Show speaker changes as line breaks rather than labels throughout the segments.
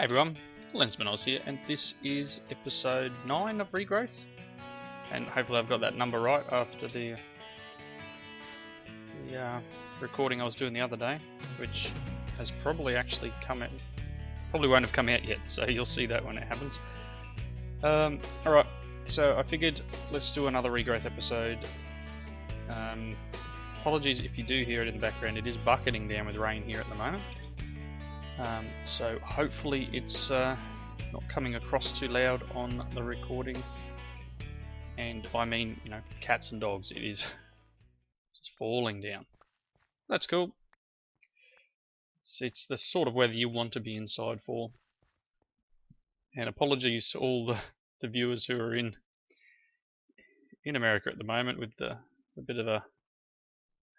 Hey everyone, Lensman Oz here, and this is episode 9 of Regrowth. And hopefully I've got that number right after the recording I was doing the other day, which has probably actually come out, probably won't have come out yet, so you'll see that when it happens. Alright, so I figured let's do another Regrowth episode. Apologies if you do hear it in the background, it is bucketing down with rain here at the moment. So hopefully it's not coming across too loud on the recording, and I mean, you know, cats and dogs, it is just falling down. That's cool. It's the sort of weather you want to be inside for. And apologies to all the viewers who are in America at the moment with the bit of a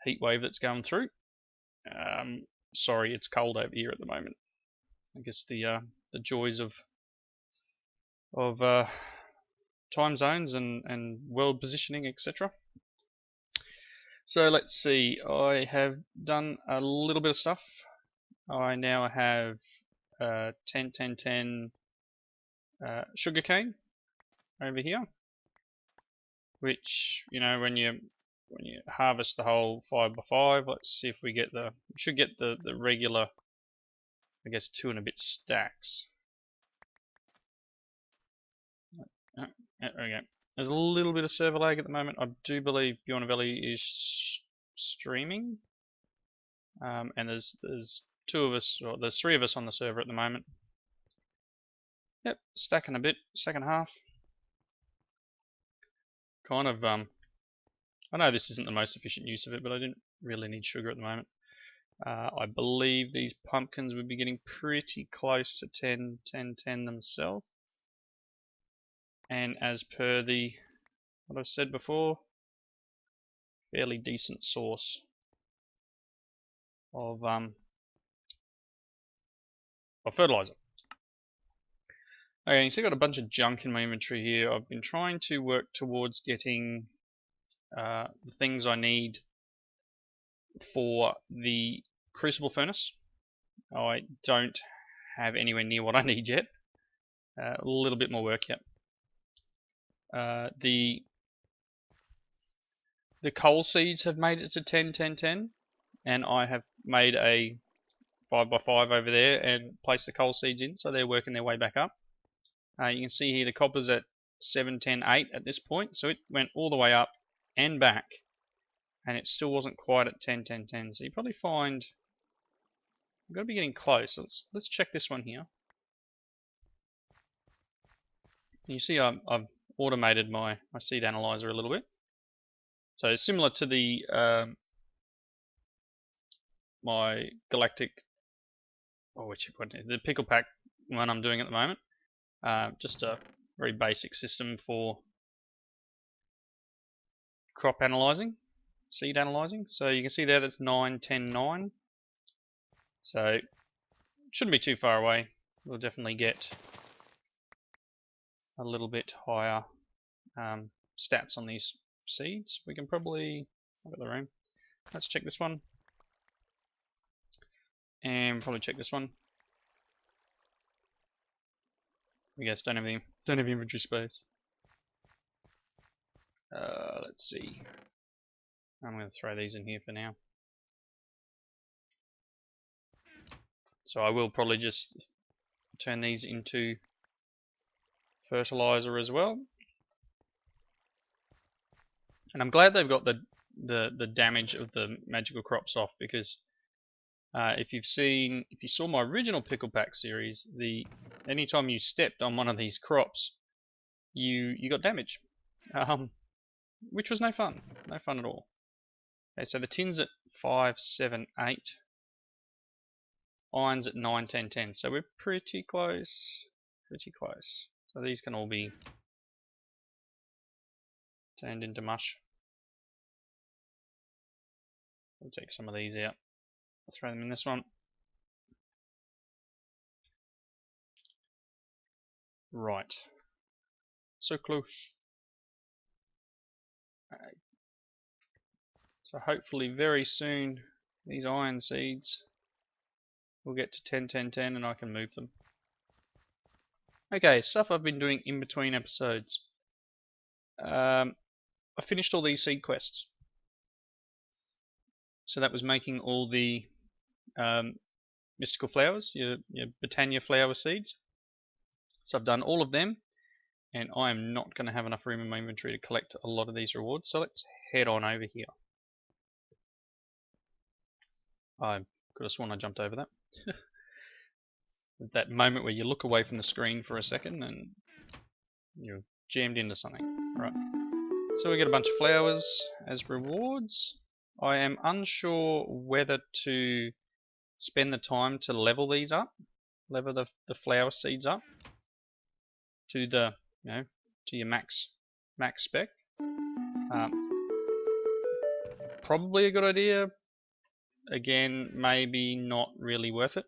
heat wave that's going through. Sorry, it's cold over here at the moment. I guess the joys of time zones and world positioning, etc. So let's see. I have done a little bit of stuff. I now have 10-10-10 sugarcane over here, which, you know, when you harvest the whole 5x5, let's see if we get we should get the regular, I guess, 2 and a bit stacks. There we go. There's a little bit of server lag at the moment. I do believe Bjorniavelli is streaming, and there's 2 of us, or there's 3 of us on the server at the moment. Yep, stacking a bit, stack and a half. Kind of I know this isn't the most efficient use of it, but I didn't really need sugar at the moment. I believe these pumpkins would be getting pretty close to 10-10-10 themselves. And as per what I've said before, fairly decent source of fertilizer. Okay, so I've got a bunch of junk in my inventory here. I've been trying to work towards getting the things I need for the crucible furnace. I don't have anywhere near what I need yet. A little bit more work yet. The coal seeds have made it to 10-10-10, and I have made a 5x5 over there and placed the coal seeds in, so they're working their way back up. You can see here the copper's at 7-10-8 at this point, so it went all the way up and back, and it still wasn't quite at 10-10-10. So you probably find you've got to be getting close. So let's check this one here. You see I've automated my seed analyzer a little bit. So similar to the my galactic, the pickle pack one I'm doing at the moment. Just a very basic system for crop analyzing, seed analyzing. So you can see there that's 9-10-9. So shouldn't be too far away. We'll definitely get a little bit higher stats on these seeds. We can probably look at the room. Let's check this one, and probably check this one. I guess don't have inventory space. Let's see. I'm going to throw these in here for now. So I will probably just turn these into fertilizer as well. And I'm glad they've got the damage of the magical crops off, because if you saw my original pickle pack series, anytime you stepped on one of these crops, you got damage, which was no fun at all. Okay, so the tin's at 5-7-8, iron's at 9-10-10, so we're pretty close. So these can all be turned into mush. We'll take some of these out. I'll throw them in this one. Right. So close. Okay. So hopefully very soon these iron seeds will get to 10-10-10 and I can move them. Okay, stuff I've been doing in between episodes. I finished all these seed quests. So that was making all the mystical flowers, your Botania flower seeds. So I've done all of them, and I am not going to have enough room in my inventory to collect a lot of these rewards, so let's head on over here. I could have sworn I jumped over that. That moment where you look away from the screen for a second and you're jammed into something. Right. So we get a bunch of flowers as rewards. I am unsure whether to spend the time to level these up, level the flower seeds up to the to your max spec. Probably a good idea. Again, maybe not really worth it.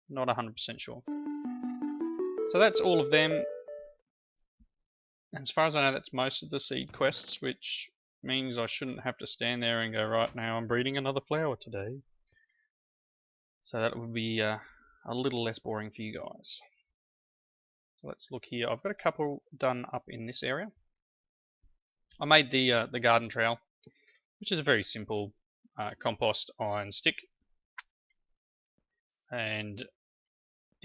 Not 100% sure. So that's all of them. As far as I know, that's most of the seed quests, which means I shouldn't have to stand there and go, right now I'm breeding another flower today. So that would be a little less boring for you guys. So let's look here. I've got a couple done up in this area. I made the garden trowel, which is a very simple compost iron stick, and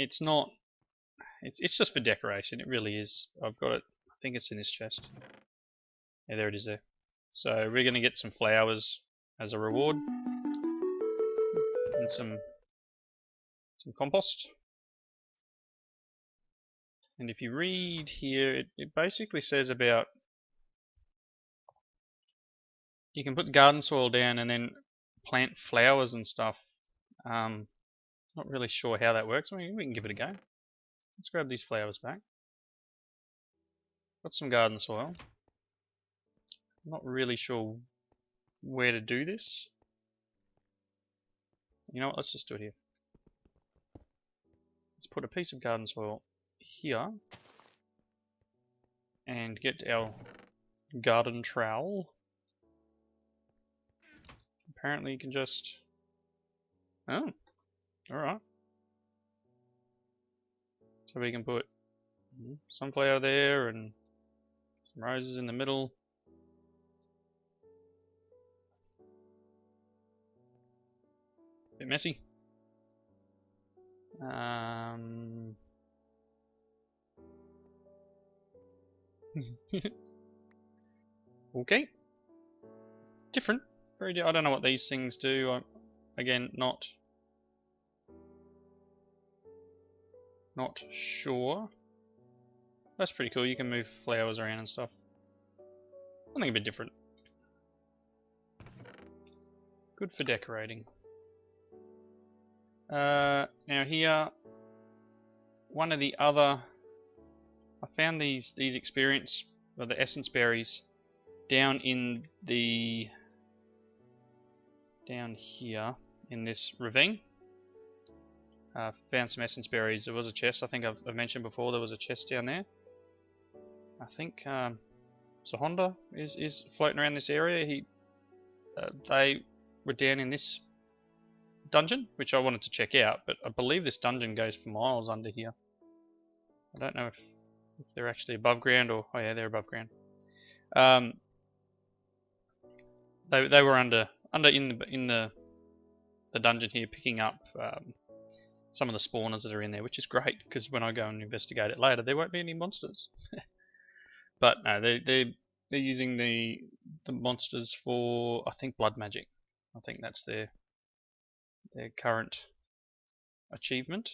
it's not. It's just for decoration. It really is. I've got it. I think it's in this chest. Yeah, there it is there. So we're going to get some flowers as a reward, and some compost. And if you read here, it basically says about you can put garden soil down and then plant flowers and stuff. Not really sure how that works. I mean, we can give it a go. Let's grab these flowers back. Got some garden soil. Not really sure where to do this. You know what, let's just do it here. Let's put a piece of garden soil here and get our garden trowel. Apparently you can just... Oh, alright. So we can put sunflower there and some roses in the middle. Bit messy. Okay. Different. Very. I don't know what these things do. Again, not sure. That's pretty cool. You can move flowers around and stuff. Something a bit different. Good for decorating. Now here, one of the other, I found these experience, or the essence berries, down in the, down here in this ravine. Found some essence berries. There was a chest. I think I've mentioned before there was a chest down there. I think Honda is floating around this area. They were down in this dungeon, which I wanted to check out, but I believe this dungeon goes for miles under here. I don't know if they're actually above ground or... Oh yeah, they're above ground. They were under in the dungeon here, picking up some of the spawners that are in there, which is great because when I go and investigate it later, there won't be any monsters. But no, they're using the monsters for, I think, blood magic. I think that's their current achievement.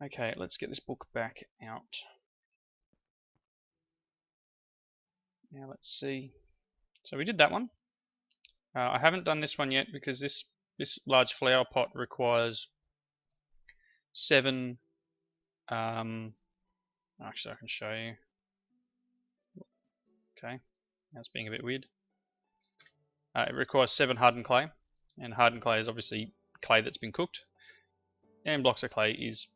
Okay, let's get this book back out. Now let's see. So we did that one. I haven't done this one yet because this large flower pot requires 7. Actually, I can show you. Okay, that's being a bit weird. It requires 7 hardened clay, and hardened clay is obviously clay that's been cooked, and blocks of clay is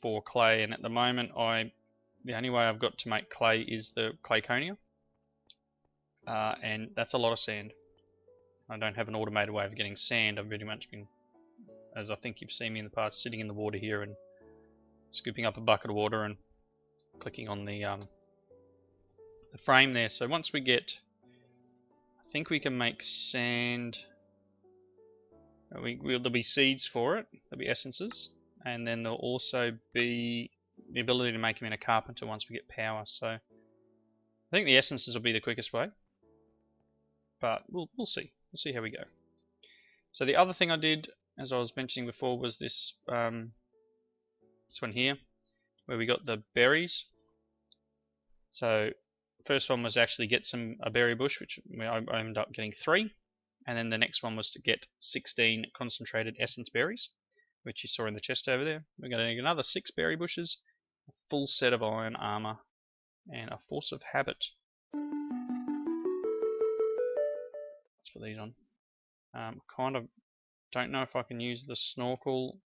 4 clay. And at the moment, the only way I've got to make clay is the clay conia, and that's a lot of sand. I don't have an automated way of getting sand. I've pretty much been, as I think you've seen me in the past, sitting in the water here and scooping up a bucket of water and clicking on the frame there. So once we get, I think we can make sand. There'll be seeds for it. There'll be essences, and then there'll also be the ability to make them in a carpenter once we get power. So I think the essences will be the quickest way, but we'll see. We'll see how we go. So the other thing I did, as I was mentioning before, was this this one here, where we got the berries. So first one was to actually get a berry bush, which I ended up getting 3, and then the next one was to get 16 concentrated essence berries, which you saw in the chest over there. We're going to need another 6 berry bushes, a full set of iron armor, and a force of habit. Let's put these on. Kind of don't know if I can use the snorkel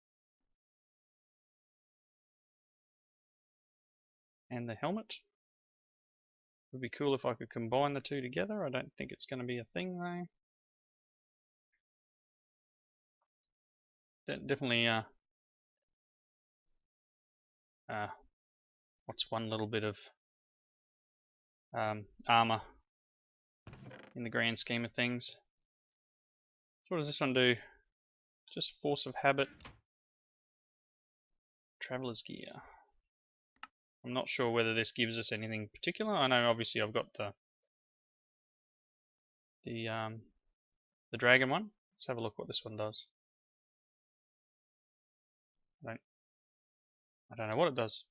and the helmet. It would be cool if I could combine the two together. I don't think it's going to be a thing though. Definitely what's one little bit of armor in the grand scheme of things. So what does this one do? Just force of habit, traveler's gear. I'm not sure whether this gives us anything particular. I know obviously I've got the dragon one. Let's have a look what this one does. I don't know what it does.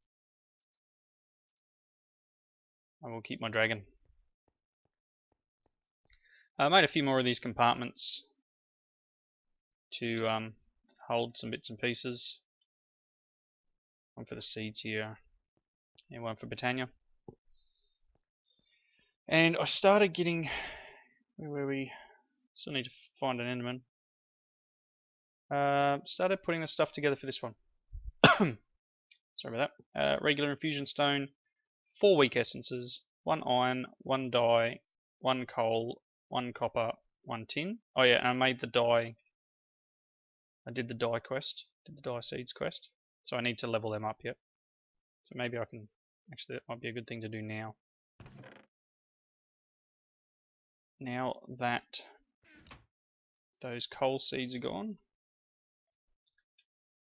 I will keep my dragon. I made a few more of these compartments to hold some bits and pieces. One for the seeds here, and one for Britannia. And I started getting where we still need to find an Enderman. Started putting the stuff together for this one. Sorry about that. Regular infusion stone, 4 weak essences, 1 iron, 1 dye, 1 coal, 1 copper, 1 tin. Oh yeah, and I made the dye. I did the dye quest, did the dye seeds quest. So I need to level them up yet. So maybe I can, actually that might be a good thing to do now. Now that those coal seeds are gone,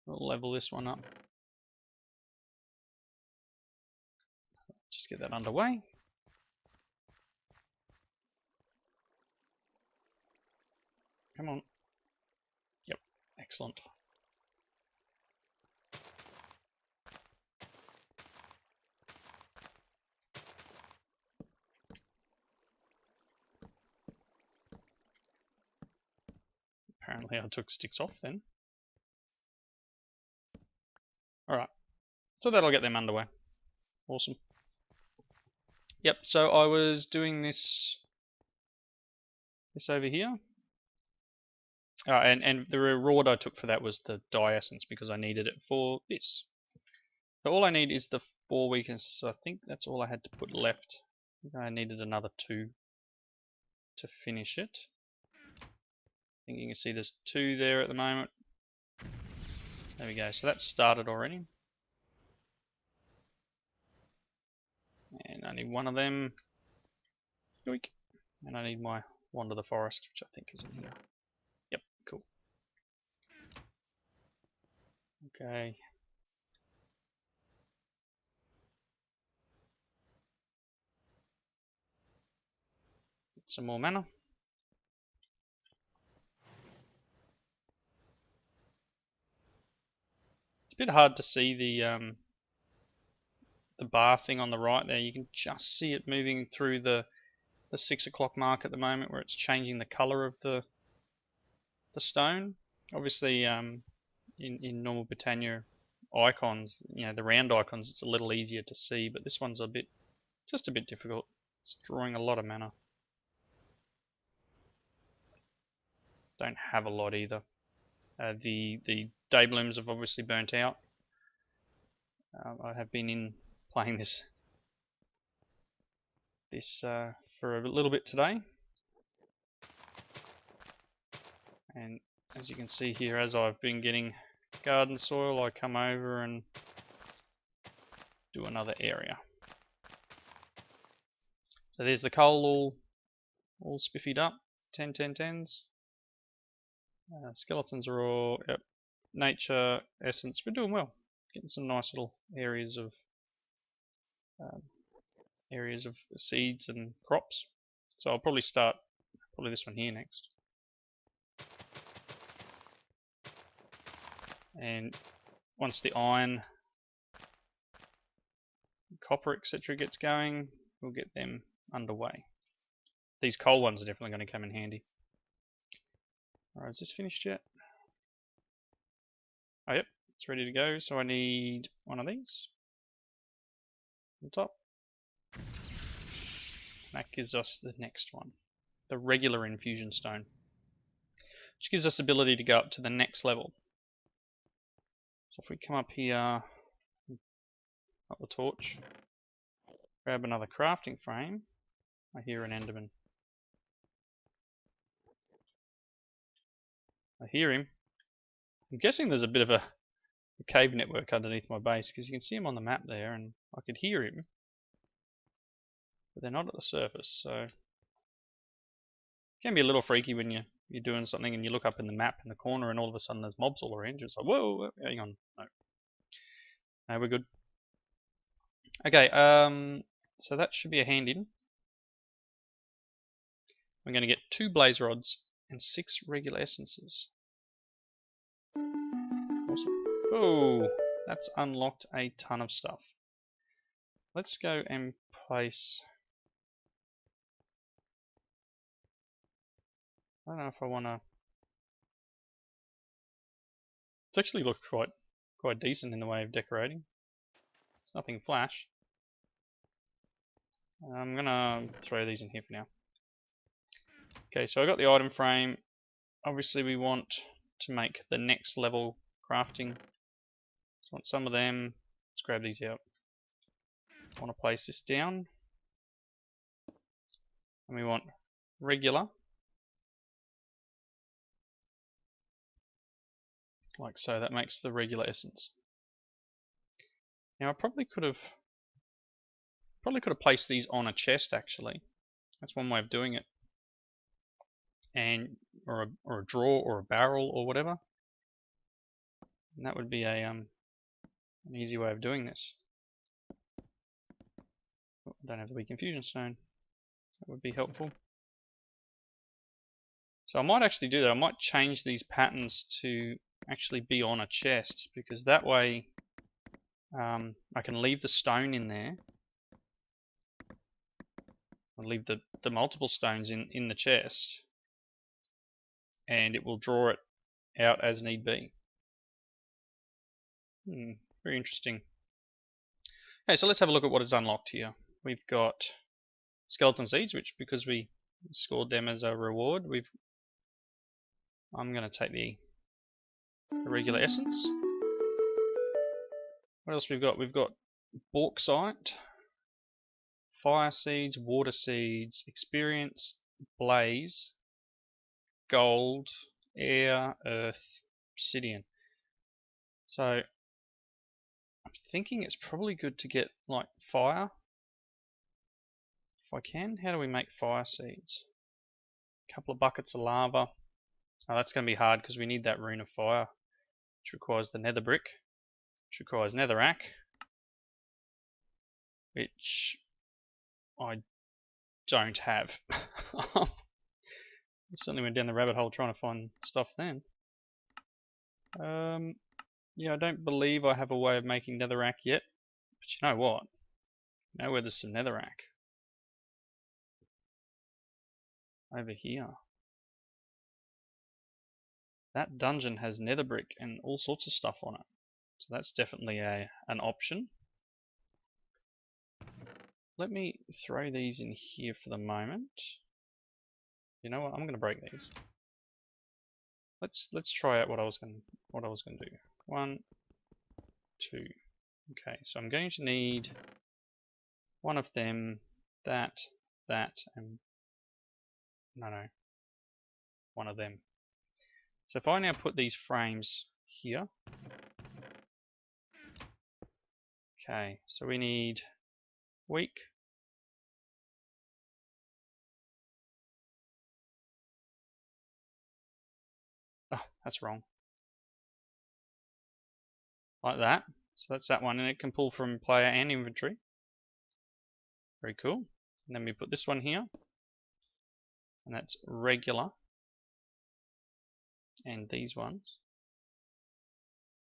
we'll level this one up. Just get that underway. Come on. Yep, excellent. Apparently I took sticks off then. Alright, so that'll get them underway. Awesome. Yep, so I was doing this over here. And the reward I took for that was the dye essence because I needed it for this. So all I need is the 4 weaknesses. So I think that's all I had to put left. I think I needed another 2 to finish it. I think you can see there's 2 there at the moment. There we go. So that's started already. And I need 1 of them. Yoink. And I need my wand of the forest, which I think is in here. Yep, cool. Okay. Get some more mana. It's a bit hard to see the bar thing on the right there. You can just see it moving through the 6 o'clock mark at the moment, where it's changing the color of the stone. Obviously, in normal Britannia icons, the round icons, it's a little easier to see, but this one's just a bit difficult. It's drawing a lot of mana. Don't have a lot either. The day blooms have obviously burnt out. I have been playing this for a little bit today, and as you can see here, as I've been getting garden soil, I come over and do another area. So there's the coal all spiffied up, 10, 10, 10s. Skeletons are all, yep. Nature, essence, we're doing well. Getting some nice little areas of seeds and crops. So I'll probably start this one here next. And once the iron, copper, etc. gets going, we'll get them underway. These coal ones are definitely going to come in handy. Alright, is this finished yet? Oh yep, it's ready to go. So I need one of these on top. That gives us the next one, the regular infusion stone, which gives us the ability to go up to the next level. So if we come up here, up the torch, grab another crafting frame. I hear an Enderman. I hear him. I'm guessing there's a bit of a cave network underneath my base, because you can see him on the map there, and I could hear him. But they're not at the surface, so it can be a little freaky when you're doing something and you look up in the map in the corner and all of a sudden there's mobs all around you. It's like, whoa, hang on. No, we're good. Okay, so that should be a hand in. We're going to get 2 blaze rods and 6 regular essences. Awesome. Oh, that's unlocked a ton of stuff. Let's go and place... I don't know if I want to... It's actually looked quite decent in the way of decorating. It's nothing flash. I'm going to throw these in here for now. Okay, so I got the item frame. Obviously we want to make the next level crafting. So I want some of them. Let's grab these out. I want to place this down. And we want regular. Like so, that makes the regular essence. Now I probably could have placed these on a chest actually. That's one way of doing it. And or a drawer or a barrel or whatever. And that would be a an easy way of doing this. Oh, I don't have the weak infusion stone. That would be helpful. So I might actually do that. I might change these patterns to actually be on a chest, because that way I can leave the stone in there. I'll leave the multiple stones in the chest, and it will draw it out as need be. Very interesting. Okay, so let's have a look at what is unlocked here. We've got skeleton seeds, which because we scored them as a reward, I'm going to take the regular essence. What else we've got? We've got bauxite, fire seeds, water seeds, experience, blaze, gold, air, earth, obsidian. So I'm thinking it's probably good to get like fire. If I can, how do we make fire seeds? A couple of buckets of lava. Oh, that's going to be hard because we need that rune of fire, which requires the nether brick, which requires netherrack, which I don't have. I certainly went down the rabbit hole trying to find stuff then. Yeah, I don't believe I have a way of making netherrack yet, but you know what? You know where there's some netherrack? Over here. That dungeon has nether brick and all sorts of stuff on it. So that's definitely an option. Let me throw these in here for the moment. You know what? I'm going to break these. Let's try out what I was going to do. 1, 2. Okay, so I'm going to need one of them, that, and no, one of them. So if I now put these frames here, Okay, so we need weak. Oh, that's wrong. Like that. So that's that one, and it can pull from player and inventory. Very cool. And then we put this one here, and that's regular. And these ones,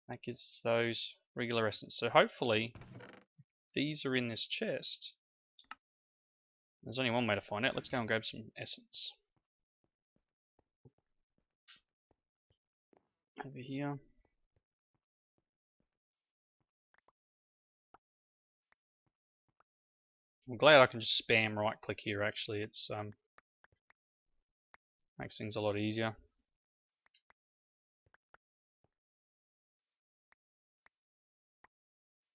that gives those regular essence. So hopefully these are in this chest. There's only one way to find out. Let's go and grab some essence. Over here. I'm glad I can just spam right click here actually. It's makes things a lot easier.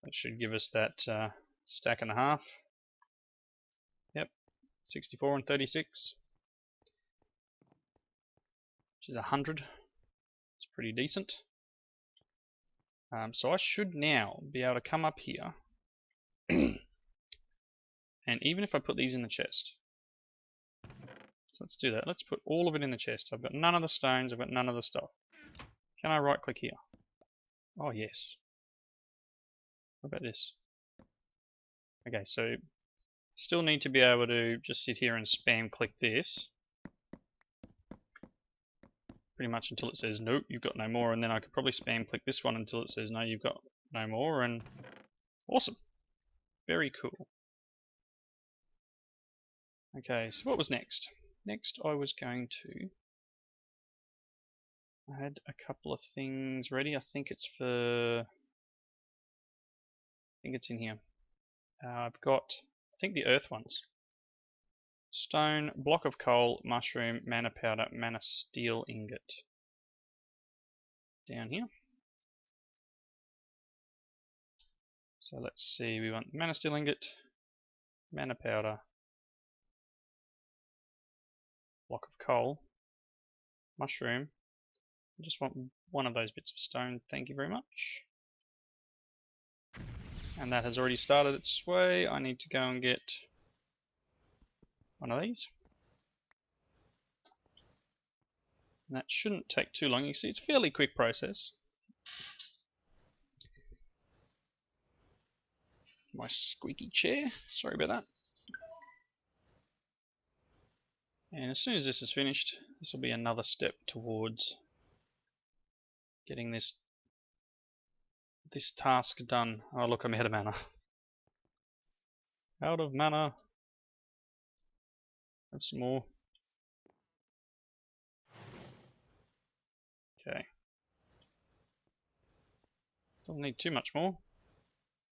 That should give us that stack and a half. Yep, 64 and 36. Which is 100. It's pretty decent. So I should now be able to come up here and even if I put these in the chest, so let's do that. Let's put all of it in the chest. I've got none of the stones, I've got none of the stuff. Can I right click here? Oh yes. What about this? Okay, so still need to be able to just sit here and spam click this pretty much until it says nope, you've got no more, and then I could probably spam click this one until it says no, you've got no more, and awesome. Very cool. Okay, so what was next? Next I was going to, I had a couple of things ready. I think it's in here. I've got, I think the earth ones. Stone, block of coal, mushroom, mana powder, mana steel ingot. Down here. So let's see, we want mana steel ingot, mana powder, block of coal, mushroom. I just want one of those bits of stone, thank you very much. And that has already started its way. I need to go and get one of these. And that shouldn't take too long. You see, it's a fairly quick process. My squeaky chair, sorry about that. And as soon as this is finished, this will be another step towards getting this task done. Oh look, I'm out of mana. Out of mana. Have some more. Okay. Don't need too much more.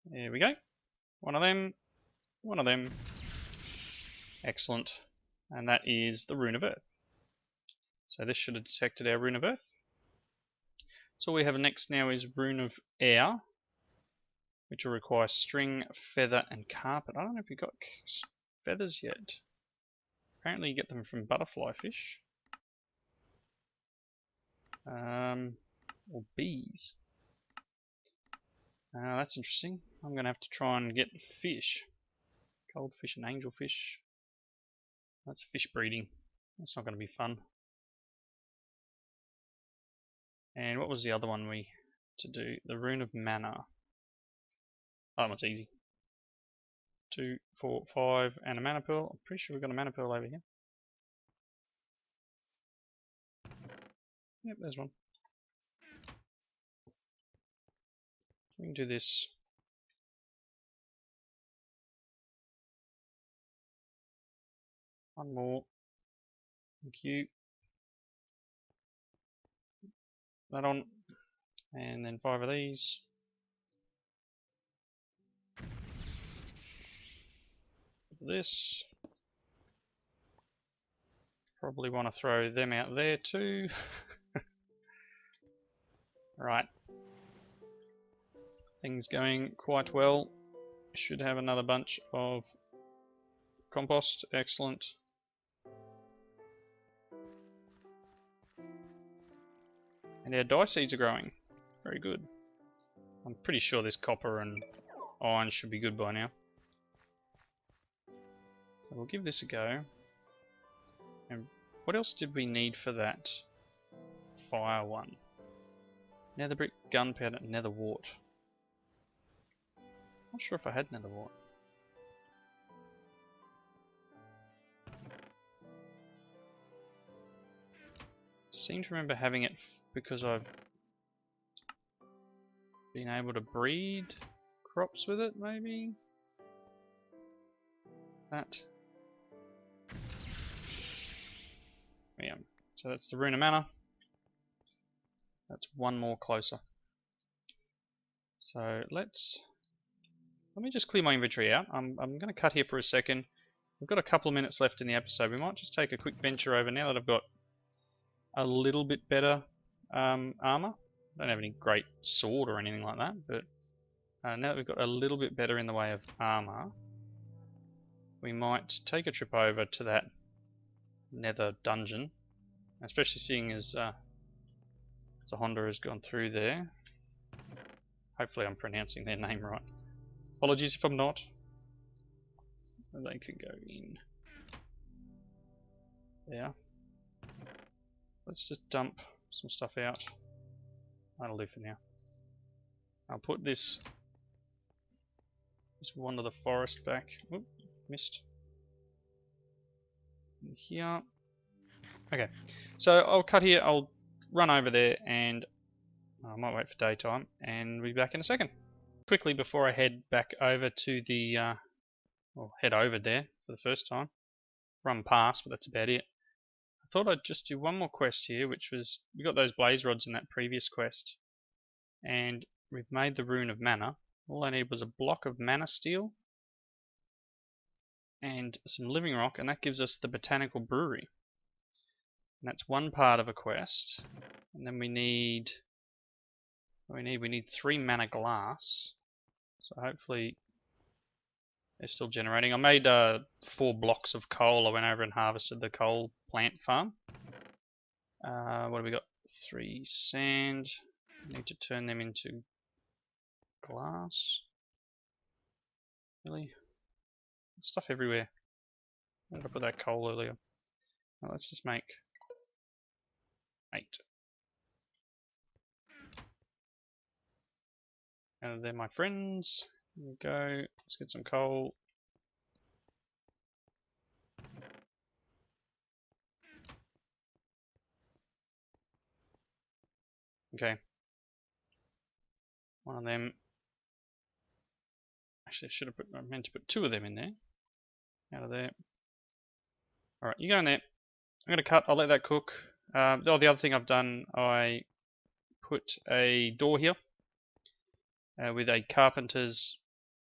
There we go. One of them. One of them. Excellent. And that is the Rune of Earth. So this should have detected our Rune of Earth. So all we have next now is Rune of Air, which will require string, feather, and carpet. I don't know if you've got feathers yet. Apparently you get them from butterfly fish. Or bees. That's interesting. I'm going to have to try and get fish. Goldfish and angelfish. That's fish breeding. That's not going to be fun. And what was the other one we to do? The Rune of Mana. Oh, that one's easy. 2, 4, 5, and a mana pearl. I'm pretty sure we've got a mana pearl over here. Yep, there's one. We can do this. One more. Thank you. That on. And then 5 of these. This. Probably want to throw them out there too. Right. Things going quite well. Should have another bunch of compost. Excellent. And our dye seeds are growing. Very good. I'm pretty sure this copper and iron should be good by now. So we'll give this a go. And what else did we need for that fire one? Nether brick, gunpowder, nether wart. Not sure if I had nether wart. Seem to remember having it because I've been able to breed crops with it, maybe? That. Yeah, so that's the Rune of Mana. That's one more closer. So let me just clear my inventory out. I'm going to cut here for a second. We've got a couple of minutes left in the episode. We might just take a quick venture over now that I've got a little bit better armor. I don't have any great sword or anything like that, but now that we've got a little bit better in the way of armor, we might take a trip over to that nether dungeon, especially seeing as Honda has gone through there. Hopefully I'm pronouncing their name right. Apologies if I'm not. They can go in there. Let's just dump some stuff out. That'll do for now. I'll put this one of the forest back. Oop, missed. In here. Okay, so I'll cut here. I'll run over there, and I might wait for daytime, and we'll be back in a second. Quickly before I head back over to the, or head over there for the first time. Run past, but that's about it. I thought I'd just do one more quest here, which was, we got those blaze rods in that previous quest, and we've made the Rune of Mana. All I needed was a block of mana steel and some living rock, and that gives us the botanical brewery. And that's one part of a quest. And then we need 3 mana glass. So hopefully they're still generating. I made 4 blocks of coal. I went over and harvested the coal plant farm. What have we got? 3 sand. I need to turn them into glass. Really? Stuff everywhere. Where did I put that coal earlier? Well, let's just make 8. And they're my friends. Here we go. Let's get some coal. Okay. One of them. Actually, I meant to put 2 of them in there. Out of there. Alright, you go in there. I'm going to cut. I'll let that cook. The other thing I've done, I put a door here with a carpenter's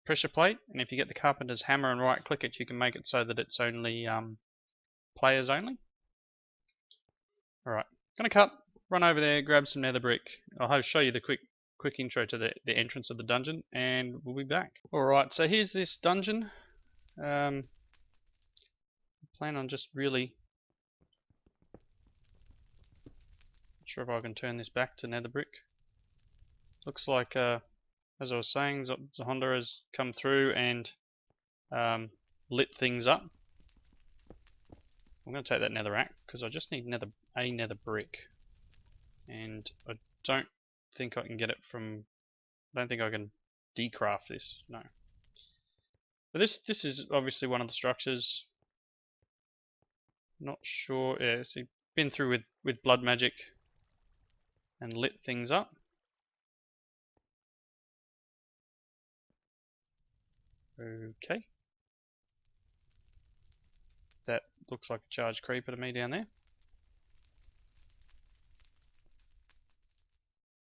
pressure plate. And if you get the carpenter's hammer and right click it, you can make it so that it's only players only. Alright, going to cut. Run over there, grab some nether brick. I'll show you the quick intro to the entrance of the dungeon, and we'll be back. Alright, so here's this dungeon. I plan on just really... Not sure if I can turn this back to nether brick. Looks like, as I was saying, Honda has come through and lit things up. I'm going to take that netherrack because I just need a nether brick. And I don't think I can get it from... I don't think I can decraft this, no. But this is obviously one of the structures. Not sure, yeah, see, been through with blood magic and lit things up. Okay. That looks like a charged creeper to me down there.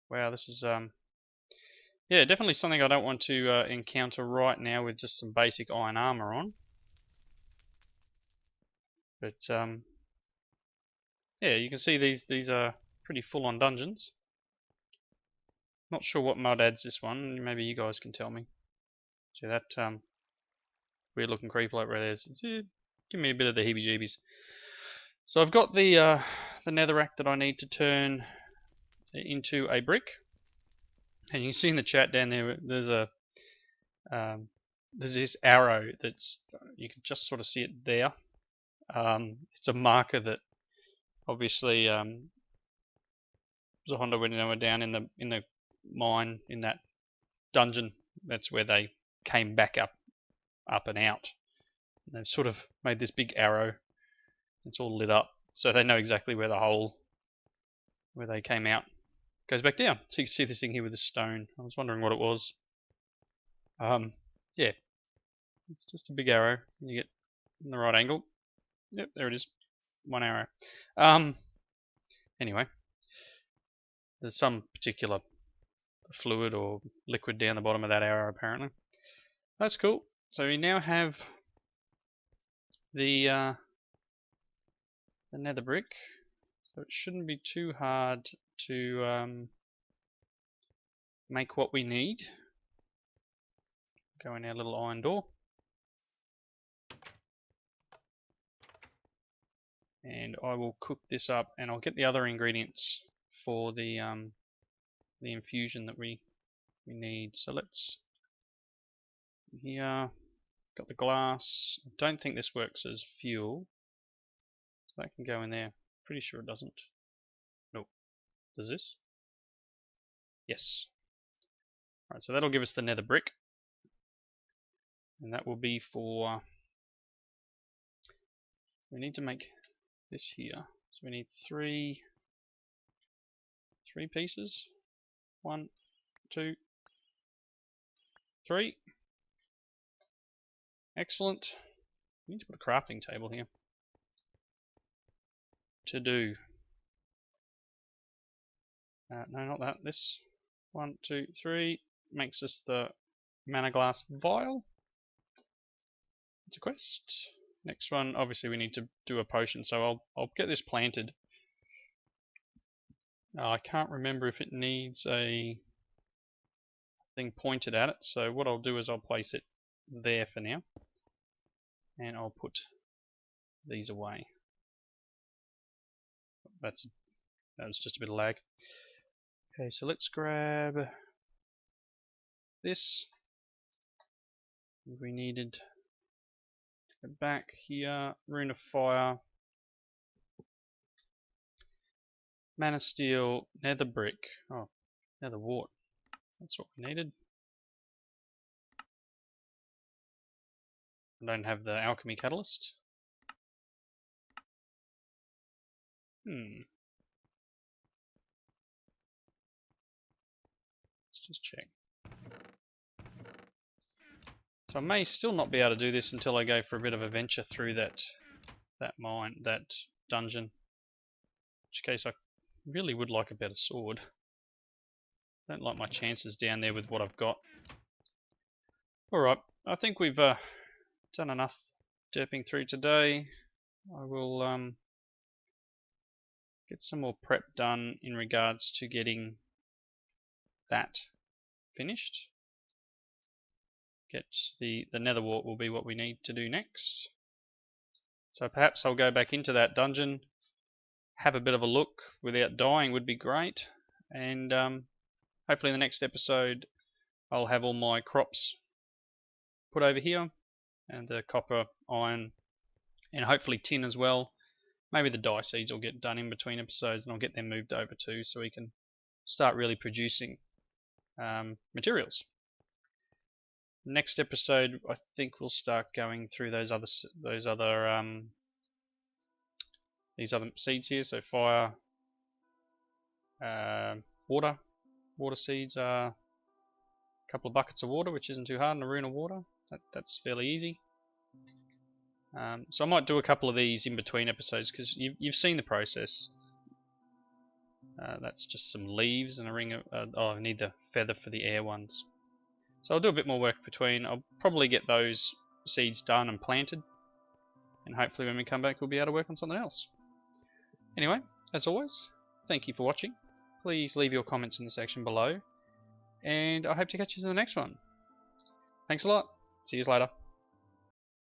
Wow, this is yeah, definitely something I don't want to encounter right now with just some basic iron armor on. But yeah, you can see these are pretty full-on dungeons. Not sure what mod adds this one. Maybe you guys can tell me. See that weird-looking creeper over there? Give me a bit of the heebie-jeebies. So I've got the netherrack that I need to turn into a brick, and you can see in the chat down there there's a there's this arrow that's, you can just sort of see it there. It's a marker that obviously Zohondo, when they were down in the mine, in that dungeon, that's where they came back up and out. And they've sort of made this big arrow. It's all lit up, so they know exactly where the hole where they came out goes back down. So you can see this thing here with the stone. I was wondering what it was. Yeah, it's just a big arrow. You get in the right angle. Yep, there it is. One arrow. Anyway, there's some particular fluid or liquid down the bottom of that arrow apparently. That's cool. So we now have the nether brick. So it shouldn't be too hard to make what we need. Go in our little iron door. And I will cook this up, and I'll get the other ingredients for the infusion that we need. So let's, here, got the glass. I don't think this works as fuel. So that can go in there. Pretty sure it doesn't. Nope. Does this? Yes. Alright, so that'll give us the nether brick. And that will be for, we need to make this here. So we need three pieces. 1, 2, 3. Excellent. We need to put a crafting table here. To do. No, not that. This. 1, 2, 3 makes us the mana glass vial. It's a quest. Next one, obviously we need to do a potion, so I'll get this planted. I can't remember if it needs a thing pointed at it, so what I'll do is I'll place it there for now. And I'll put these away. That was just a bit of lag. Okay, so let's grab this. We needed to go back here, Rune of Fire, Mana Steel, Nether Brick, oh, Nether Wart, that's what we needed. I don't have the Alchemy Catalyst. Let's just check. So I may still not be able to do this until I go for a bit of a venture through that mine, that dungeon. In which case I really would like a better sword. I don't like my chances down there with what I've got. Alright, I think we've done enough derping through today. I will get some more prep done in regards to getting that finished. Get the nether wart will be what we need to do next. So perhaps I'll go back into that dungeon, have a bit of a look without dying would be great, and hopefully in the next episode I'll have all my crops put over here, and the copper, iron, and hopefully tin as well. Maybe the dye seeds will get done in between episodes and I'll get them moved over too, so we can start really producing materials. Next episode, I think we'll start going through these other seeds here. So fire, water seeds are a couple of buckets of water, which isn't too hard, and a rune of water. That's fairly easy. So I might do a couple of these in between episodes because you've seen the process. That's just some leaves and a ring of. Oh, I need the feather for the air ones. So I'll do a bit more work between. I'll probably get those seeds done and planted, and hopefully when we come back we'll be able to work on something else. Anyway, as always, thank you for watching. Please leave your comments in the section below, and I hope to catch you in the next one. Thanks a lot. See you later.